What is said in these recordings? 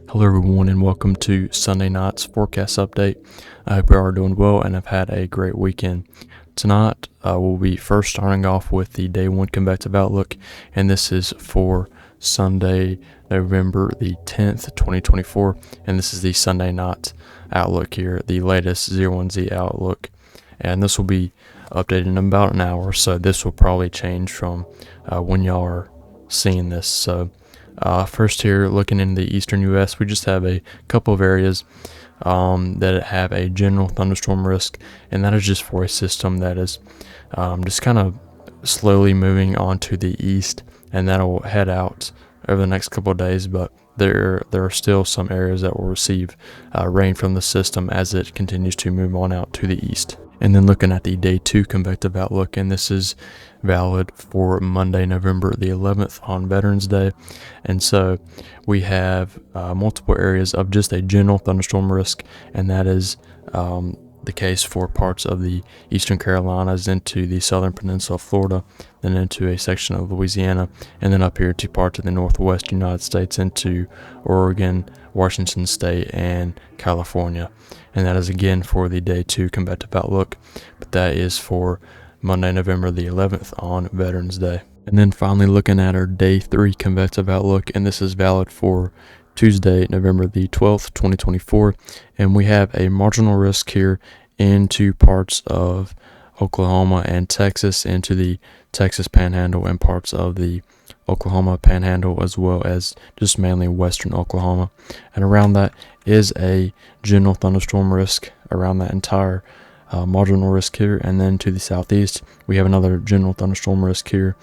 Hello everyone and welcome to Sunday night's forecast update. I hope you are doing well and have had a great weekend. Tonight we'll be first starting off with the day 1 convective outlook, and this is for Sunday, November the 10th, 2024, and this is the Sunday night outlook here, the latest 01Z outlook, and this will be updated in about an hour, so this will probably change from when y'all are seeing this. So first here, looking in the eastern U.S., we just have a couple of areas that have a general thunderstorm risk, and that is just for a system that is just kind of slowly moving on to the east, and that'll head out over the next couple of days, but there are still some areas that will receive rain from the system as it continues to move on out to the east. And then looking at the day 2 convective outlook, and this is valid for Monday, November the 11th on Veterans Day. And so we have multiple areas of just a general thunderstorm risk, and that is the case for parts of the eastern Carolinas into the southern peninsula of Florida, then into a section of Louisiana, and then up here to parts of the northwest United States into Oregon, Washington State, and California. And that is again for the day 2 convective outlook, but that is for Monday, November the 11th on Veterans Day. And then finally looking at our day 3 convective outlook, and this is valid for Tuesday, November the 12th, 2024, and we have a marginal risk here into parts of Oklahoma and Texas, into the Texas Panhandle and parts of the Oklahoma Panhandle, as well as just mainly western Oklahoma. And around that is a general thunderstorm risk around that entire marginal risk here. And then to the southeast, we have another general thunderstorm risk here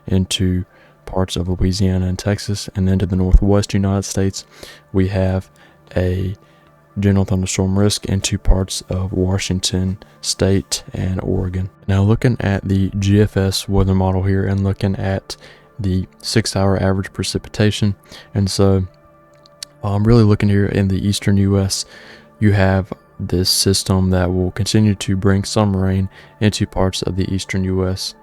into parts of Louisiana and Texas. And then to the northwest United States, we have a general thunderstorm risk into parts of Washington State and Oregon. Now looking at the GFS weather model here and looking at the 6-hour average precipitation, and so I'm really looking here in the eastern U.S. you have this system that will continue to bring some rain into parts of the eastern U.S.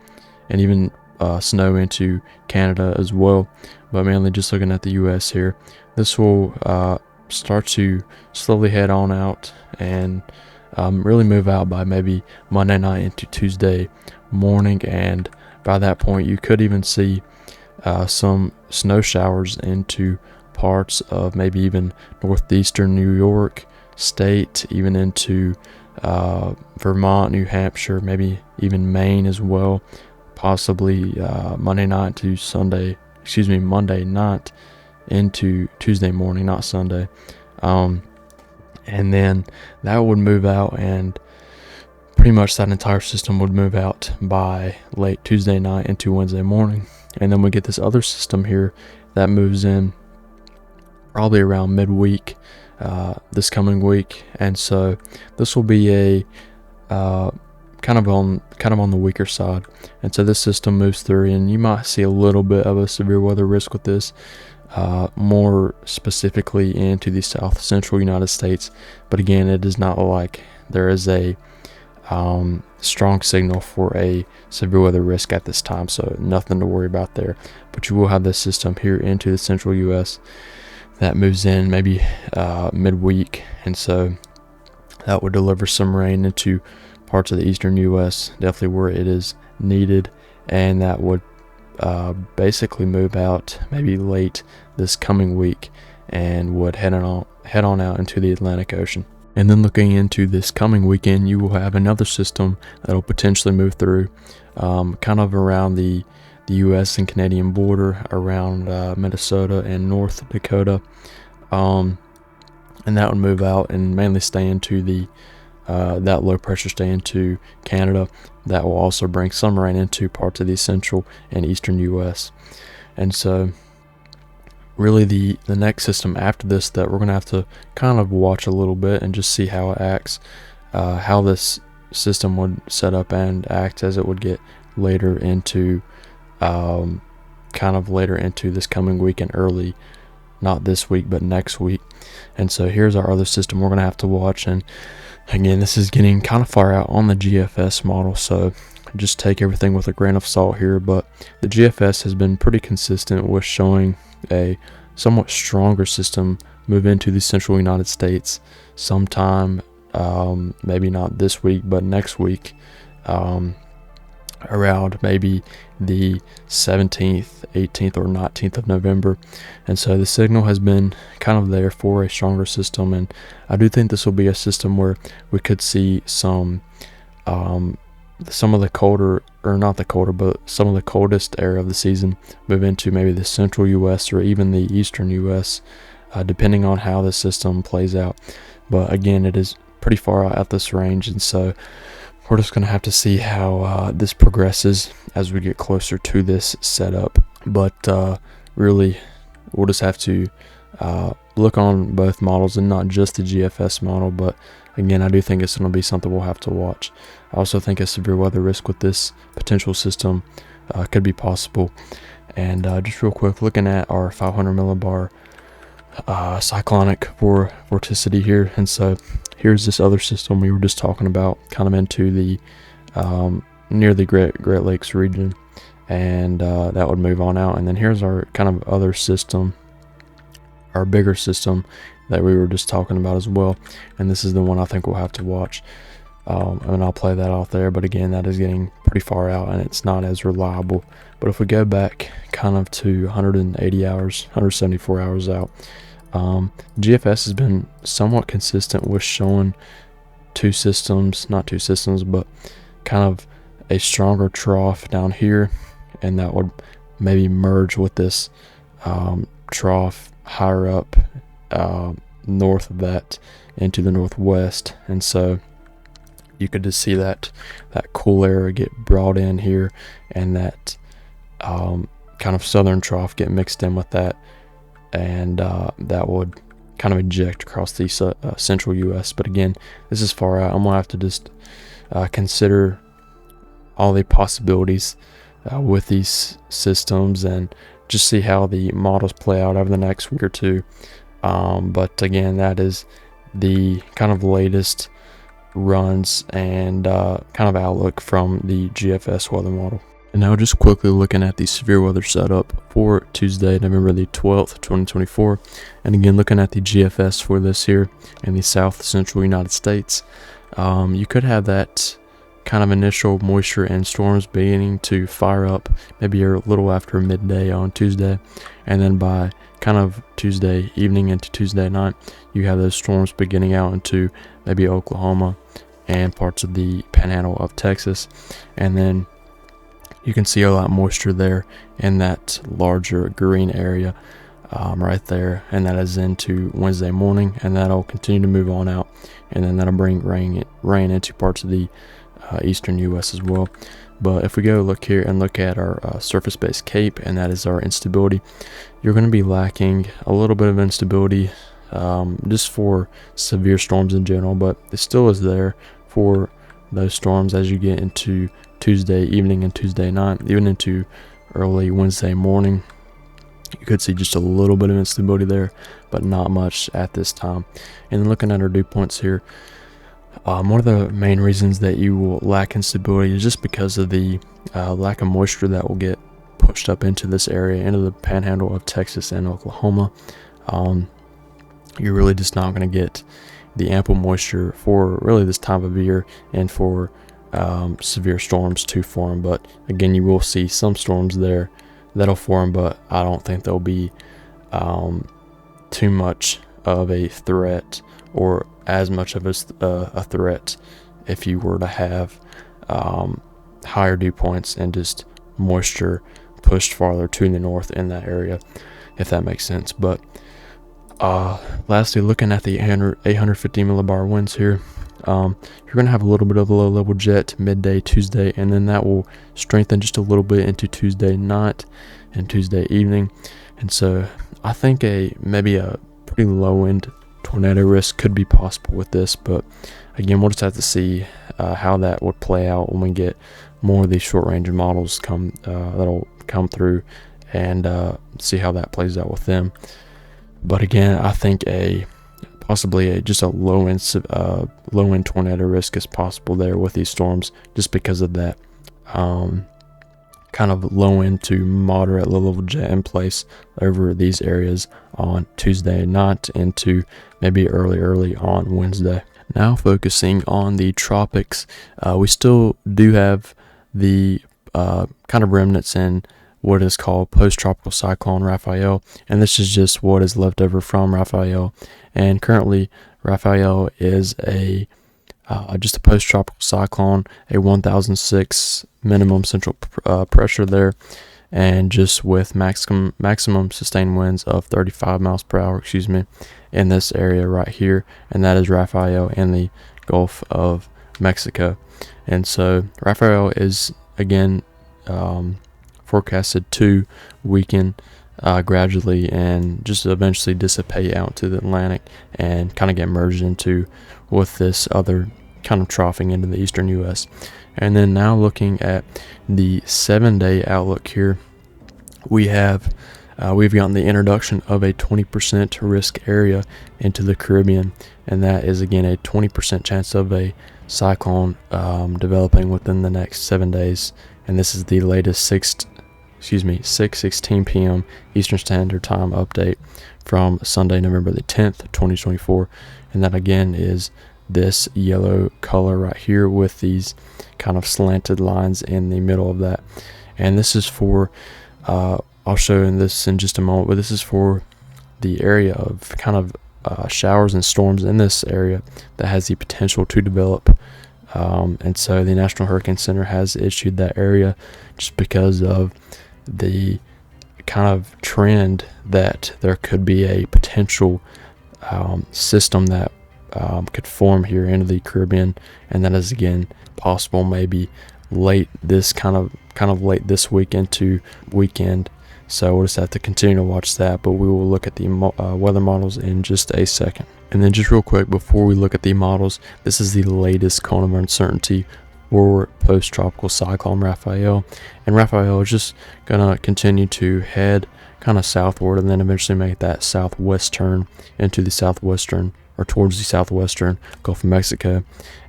and even snow into Canada as well, but mainly just looking at the U.S. here, this will start to slowly head on out and really move out by maybe Monday night into Tuesday morning, and by that point you could even see some snow showers into parts of maybe even northeastern New York State, even into Vermont, New Hampshire, maybe even Maine as well, possibly Monday night into Tuesday morning, not Sunday. And then that would move out, and pretty much that entire system would move out by late Tuesday night into Wednesday morning. And then we get this other system here that moves in probably around midweek this coming week, and so this will be a kind of on the weaker side. And so this system moves through, and you might see a little bit of a severe weather risk with this, more specifically into the south central United States. But again, it is not like there is a strong signal for a severe weather risk at this time, so nothing to worry about there. But you will have this system here into the central U.S. that moves in maybe midweek, and so that would deliver some rain into parts of the eastern U.S., definitely where it is needed, and that would basically move out maybe late this coming week and would head on out into the Atlantic Ocean. And then looking into this coming weekend, you will have another system that will potentially move through kind of around the U.S. and Canadian border, around Minnesota and North Dakota, and that would move out and mainly stay into that low pressure stay into Canada. That will also bring some rain into parts of the central and eastern U.S. And so really the next system after this that we're going to have to kind of watch a little bit and just see how it acts, how this system would set up and act as it would get later into later into this coming week and early, not this week but next week. And so here's our other system we're going to have to watch, and again, this is getting kind of far out on the GFS model, so just take everything with a grain of salt here, but the GFS has been pretty consistent with showing a somewhat stronger system move into the central United States sometime, maybe not this week, but next week, around maybe the 17th, 18th, or 19th of November. And so the signal has been kind of there for a stronger system, and I do think this will be a system where we could see some of the colder, or not the colder, but some of the coldest area of the season move into maybe the central U.S. or even the eastern U.S., depending on how the system plays out. But again, it is pretty far out at this range, and so we're just going to have to see how this progresses as we get closer to this setup. But really, we'll just have to look on both models and not just the GFS model. But again, I do think it's going to be something we'll have to watch. I also think a severe weather risk with this potential system could be possible. And just real quick, looking at our 500 millibar cyclonic vorticity here. And so here's this other system we were just talking about, kind of into the near the Great Lakes region, and that would move on out. And then here's our kind of other system, our bigger system that we were just talking about as well. And this is the one I think we'll have to watch. And I'll play that out there, but again, that is getting pretty far out and it's not as reliable. But if we go back kind of to 180 hours, 174 hours out, GFS has been somewhat consistent with showing not two systems, but kind of a stronger trough down here, and that would maybe merge with this trough higher up north of that into the northwest. And so you could just see that cool air get brought in here, and that kind of southern trough get mixed in with that, and that would kind of eject across the central U.S. But again, this is far out. I'm going to have to just consider all the possibilities with these systems and just see how the models play out over the next week or two. But again, that is the kind of latest runs and kind of outlook from the GFS weather model. And now just quickly looking at the severe weather setup for Tuesday, November the 12th, 2024. And again, looking at the GFS for this here in the south central United States, you could have that kind of initial moisture and storms beginning to fire up maybe a little after midday on Tuesday. And then by kind of Tuesday evening into Tuesday night, you have those storms beginning out into maybe Oklahoma and parts of the panhandle of Texas. And then you can see a lot of moisture there in that larger green area right there, and that is into Wednesday morning, and that'll continue to move on out, and then that'll bring rain into parts of the eastern U.S. as well. But if we go look here and look at our surface-based CAPE, and that is our instability, you're going to be lacking a little bit of instability just for severe storms in general, but it still is there for those storms as you get into Tuesday evening and Tuesday night, even into early Wednesday morning. You could see just a little bit of instability there, but not much at this time. And then looking at our dew points here, one of the main reasons that you will lack instability is just because of the lack of moisture that will get pushed up into this area, into the panhandle of Texas and Oklahoma. You're really just not going to get the ample moisture for really this time of year and for severe storms to form. But again, you will see some storms there that'll form, but I don't think they'll be too much of a threat, or as much of a threat if you were to have higher dew points and just moisture pushed farther to the north in that area, if that makes sense. But lastly, looking at the 850 millibar winds here, you're going to have a little bit of a low level jet midday Tuesday, and then that will strengthen just a little bit into Tuesday night and Tuesday evening. And so I think maybe a pretty low end tornado risk could be possible with this, but again, we'll just have to see how that would play out when we get more of these short range models that'll come through, and see how that plays out with them. But again, I think possibly just a low end tornado risk is possible there with these storms, just because of that kind kind of low end to moderate low level jet in place over these areas on Tuesday night into maybe early on Wednesday. Now focusing on the tropics, we still do have the kind of remnants in what is called post-tropical cyclone Raphael, and this is just what is left over from Raphael. And currently Raphael is just a post-tropical cyclone, a 1006 minimum central pressure there, and just with maximum sustained winds of 35 miles per hour, in this area right here, and that is Raphael in the Gulf of Mexico. And so Raphael is again forecasted to weaken gradually and just eventually dissipate out to the Atlantic and kind of get merged into with this other kind of troughing into the eastern U.S. And then now looking at the 7-day outlook here, we've gotten the introduction of a 20% risk area into the Caribbean, and that is again a 20% chance of a cyclone developing within the next 7 days. And this is the latest 6:16 p.m. Eastern Standard Time update from Sunday, November the 10th, 2024. And that again is this yellow color right here with these kind of slanted lines in the middle of that. And this is for I'll show you this in just a moment, but this is for the area of kind of showers and storms in this area that has the potential to develop. And so the National Hurricane Center has issued that area just because of the kind of trend that there could be a potential system that could form here into the Caribbean, and that is again possible maybe late this kind of late this week into weekend. So we'll just have to continue to watch that, but we will look at the weather models in just a second. And then just real quick before we look at the models, this is the latest cone of uncertainty for post-tropical cyclone Raphael. And Raphael is just going to continue to head kind of southward and then eventually make that southwest turn into the southwestern or towards the southwestern Gulf of Mexico.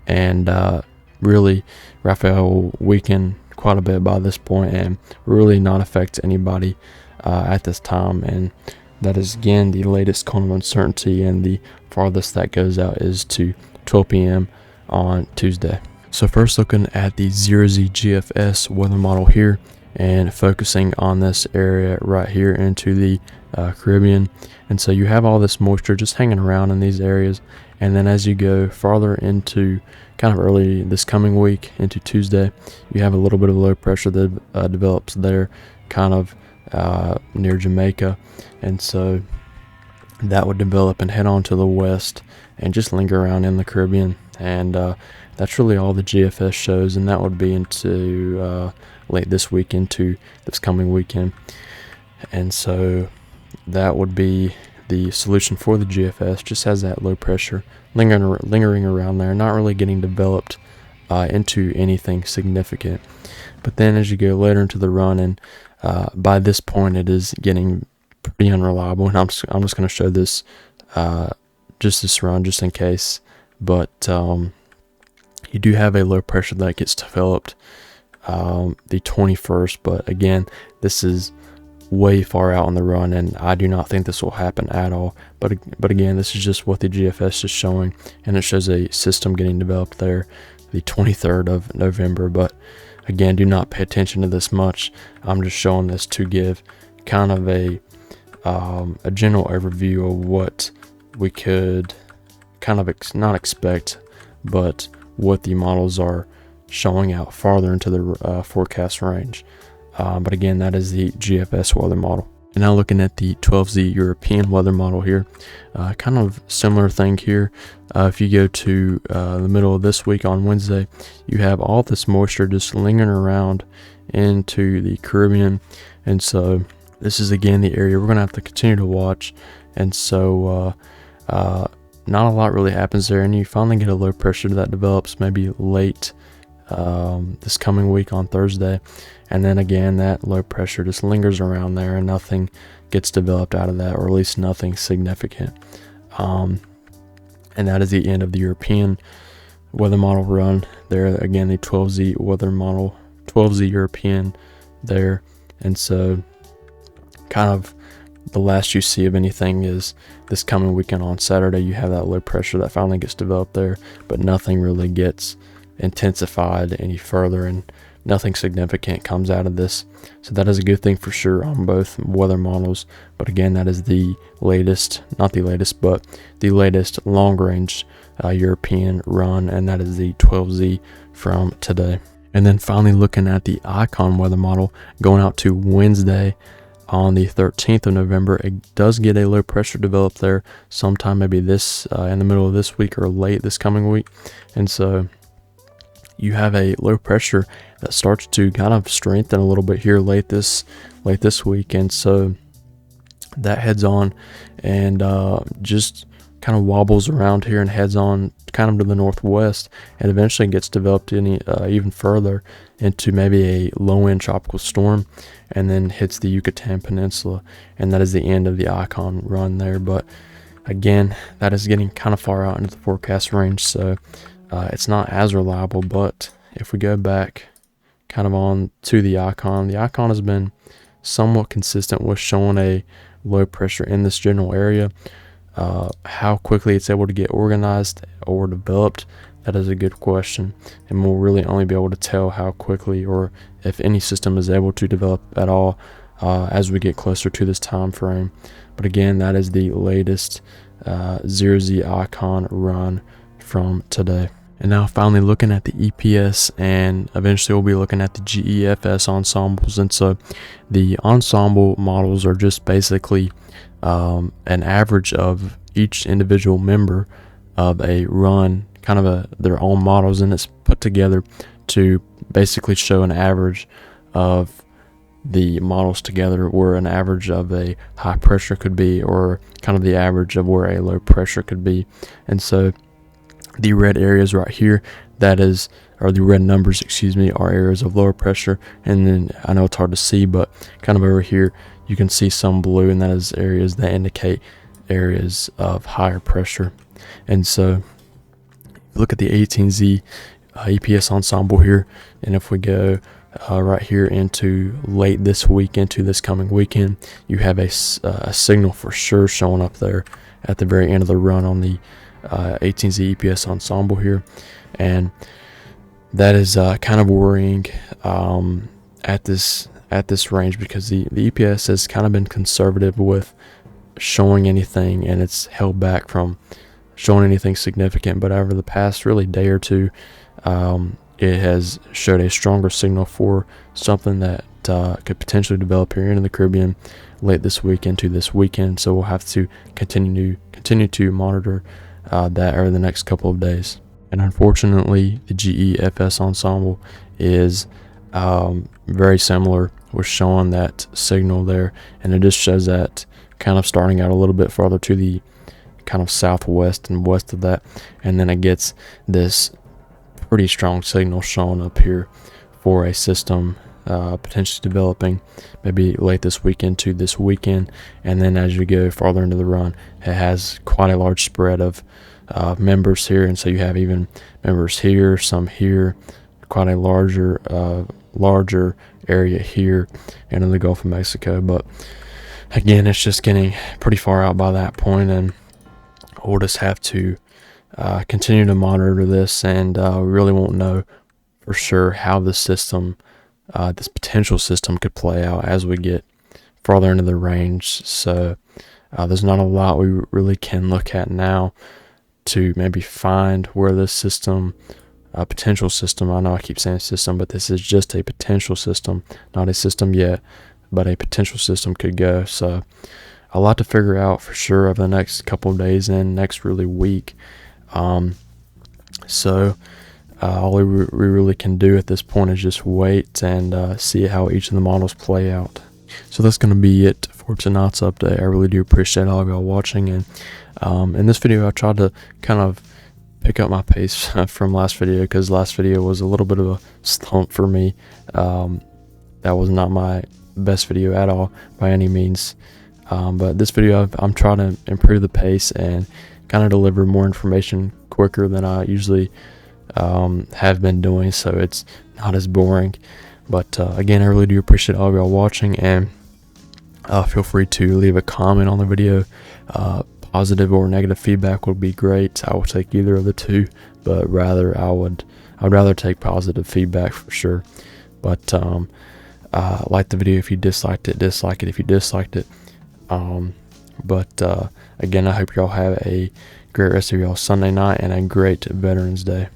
And really, Raphael will weaken quite a bit by this point and really not affect anybody at this time. And that is again the latest cone of uncertainty, and the farthest that goes out is to 12 p.m. on Tuesday. So first looking at the 0Z GFS weather model here and focusing on this area right here into the Caribbean. And so you have all this moisture just hanging around in these areas, and then as you go farther into kind of early this coming week into Tuesday, you have a little bit of low pressure that develops there kind of near Jamaica, and so that would develop and head on to the west and just linger around in the Caribbean. And that's really all the GFS shows, and that would be into late this week into this coming weekend. And so that would be the solution for the GFS, just has that low pressure lingering around there, not really getting developed into anything significant. But then as you go later into the run, and by this point it is getting pretty unreliable, and I'm just going to show this just this run just in case. But you do have a low pressure that gets developed the 21st, but again, this is way far out on the run, and I do not think this will happen at all. But again, this is just what the GFS is showing, and it shows a system getting developed there the 23rd of November. But again, do not pay attention to this much. I'm just showing this to give kind of a general overview of what we could kind of not expect, but what the models are showing out farther into the forecast range. But again, that is the GFS weather model. And now looking at the 12Z European weather model here, kind of similar thing here. If you go to the middle of this week on Wednesday, you have all this moisture just lingering around into the Caribbean. And so this is again the area we're going to have to continue to watch. And so not a lot really happens there, and you finally get a low pressure that develops maybe late this coming week on Thursday, and then again that low pressure just lingers around there and nothing gets developed out of that, or at least nothing significant. And that is the end of the European weather model run there. Again, the 12Z weather model, 12Z European there. And so kind of the last you see of anything is this coming weekend on Saturday. You have that low pressure that finally gets developed there, but nothing really gets intensified any further, and nothing significant comes out of this. So that is a good thing for sure on both weather models. But again, that is the latest, not the latest, but the latest long range European run, and that is the 12Z from today. And then finally looking at the Icon weather model going out to Wednesday on the 13th of November, it does get a low pressure developed there sometime maybe this in the middle of this week or late this coming week. And so you have a low pressure that starts to kind of strengthen a little bit here late this week. And so that heads on and just kind of wobbles around here and heads on kind of to the northwest, and eventually gets developed even further into maybe a low-end tropical storm, and then hits the Yucatan Peninsula, and that is the end of the Icon run there. But again, that is getting kind of far out into the forecast range, so it's not as reliable. But if we go back kind of on to the Icon has been somewhat consistent with showing a low pressure in this general area. How quickly it's able to get organized or developed, that is a good question, and we'll really only be able to tell how quickly or if any system is able to develop at all as we get closer to this time frame. But again, that is the latest 0Z Icon run from today. And now finally looking at the EPS, and eventually we'll be looking at the GEFS ensembles. And so the ensemble models are just basically an average of each individual member of a run, kind of their own models, and it's put together to basically show an average of the models together, where an average of a high pressure could be, or kind of the average of where a low pressure could be. And so the red areas right here, or the red numbers, are areas of lower pressure. And then I know it's hard to see, but kind of over here, you can see some blue, and that is areas that indicate areas of higher pressure. And so look at the 18Z EPS ensemble here, and if we go right here into late this week, into this coming weekend, you have a signal for sure showing up there at the very end of the run on the 18Z EPS ensemble here. And that is kind of worrying at this range, because the EPS has kind of been conservative with showing anything, and it's held back from showing anything significant. But over the past really day or two, it has showed a stronger signal for something that could potentially develop here in the Caribbean late this week into this weekend. So we'll have to continue to monitor that over the next couple of days. And unfortunately, the GEFS ensemble is very similar with showing that signal there, and it just shows that kind of starting out a little bit farther to the kind of southwest and west of that, and then it gets this pretty strong signal showing up here for a system potentially developing maybe late this weekend to this weekend. And then as you go farther into the run, it has quite a large spread of members here, and so you have even members here, some here, quite a larger area here and in the Gulf of Mexico. But again, it's just getting pretty far out by that point, and we'll just have to continue to monitor this, and we really won't know for sure how this system, this potential system, could play out as we get farther into the range. So there's not a lot we really can look at now to maybe find where this system, a potential system, I know I keep saying system, but this is just a potential system, not a system yet, but a potential system could go. So a lot to figure out for sure over the next couple of days and next really week. So all we really can do at this point is just wait and see how each of the models play out. So that's going to be it for tonight's update. I really do appreciate all of y'all watching, and in this video I tried to kind of pick up my pace from last video, because last video was a little bit of a slump for me. That was not my best video at all by any means, but this video I'm trying to improve the pace and kind of deliver more information quicker than I usually have been doing, so it's not as boring. But again, I really do appreciate all of y'all watching, and feel free to leave a comment on the video. Positive or negative feedback would be great. I will take either of the two, but I'd rather take positive feedback for sure. But like the video if you disliked it, dislike it if you disliked it. But again, I hope y'all have a great rest of y'all Sunday night and a great Veterans Day.